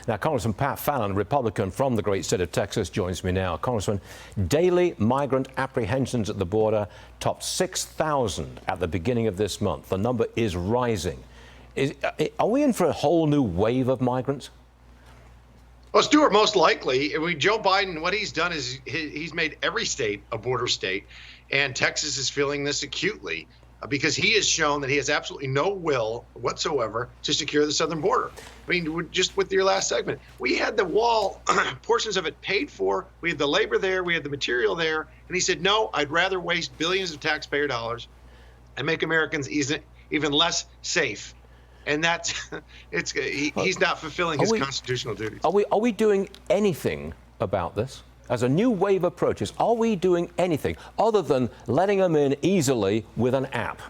Now, Congressman Pat Fallon, Republican from the great state of Texas, joins me now. Congressman, daily migrant apprehensions at the border topped 6,000 at the beginning of this month. The number is rising. Are we in for a whole new wave of migrants? Well, Stuart, most likely. Joe Biden, what he's done is he's made every state a border state, and Texas is feeling this acutely because he has shown that he has absolutely no will whatsoever to secure the southern border. I mean, just with your last segment, we had the wall, portions of it paid for. We had the labor there. We had the material there. And he said, no, I'd rather waste billions of taxpayer dollars and make Americans even less safe. And that's he's not fulfilling his constitutional duties. Are we doing anything about this? As a new wave approaches, are we doing anything other than letting them in easily with an app?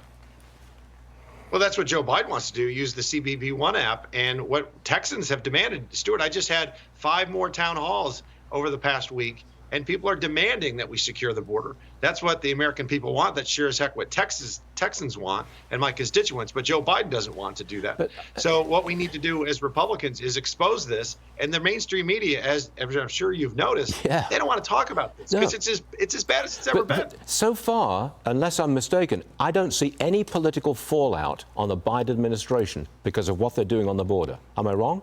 Well, that's what Joe Biden wants to do, use the CBP1 app. And what Texans have demanded, Stuart, I just had 5 more town halls over the past week, and people are demanding that we secure the border. That's what the American people want. That's sure as heck what Texans want and my constituents. But Joe Biden doesn't want to do that. So what we need to do as Republicans is expose this. And the mainstream media, as I'm sure you've noticed, they don't want to talk about this because it's as bad as it's ever been. So far, unless I'm mistaken, I don't see any political fallout on the Biden administration because of what they're doing on the border. Am I wrong?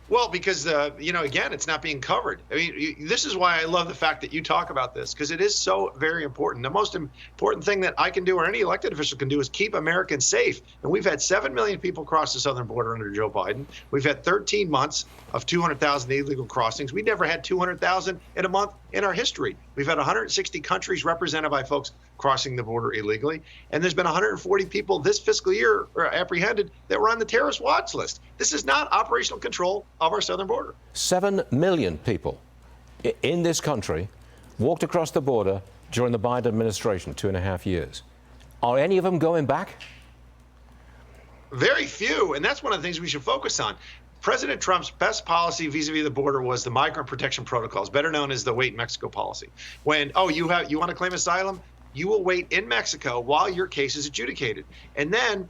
Well, because, again, it's not being covered. I mean, this is why I love the fact that you talk about this, because it is so very important. The most important thing that I can do or any elected official can do is keep Americans safe. And we've had 7 million people cross the southern border under Joe Biden. We've had 13 months of 200,000 illegal crossings. We never had 200,000 in a month in our history. We've had 160 countries represented by folks crossing the border illegally. And there's been 140 people this fiscal year apprehended that were on the terrorist watch list. This is not operational control of our southern border. 7 million people in this country walked across the border during the Biden administration, 2.5 years. Are any of them going back? Very few. And that's one of the things we should focus on. President Trump's best policy vis-a-vis the border was the migrant protection protocols, better known as the wait in Mexico policy. When, you want to claim asylum? You will wait in Mexico while your case is adjudicated. And then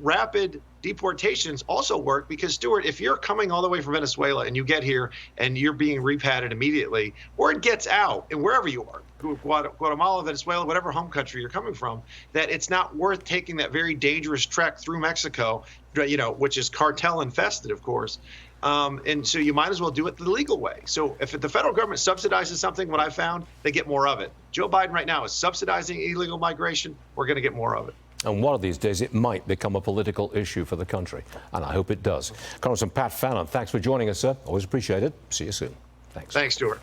rapid deportations also work because, Stuart, if you're coming all the way from Venezuela and you get here and you're being repatriated immediately, word gets out, and wherever you are, Guatemala, Venezuela, whatever home country you're coming from, that it's not worth taking that very dangerous trek through Mexico, which is cartel infested, of course. And so you might as well do it the legal way. So if the federal government subsidizes something, what I found, they get more of it. Joe Biden right now is subsidizing illegal migration. We're going to get more of it. And one of these days, it might become a political issue for the country. And I hope it does. Congressman Pat Fallon, thanks for joining us, sir. Always appreciate it. See you soon. Thanks. Thanks, Stuart.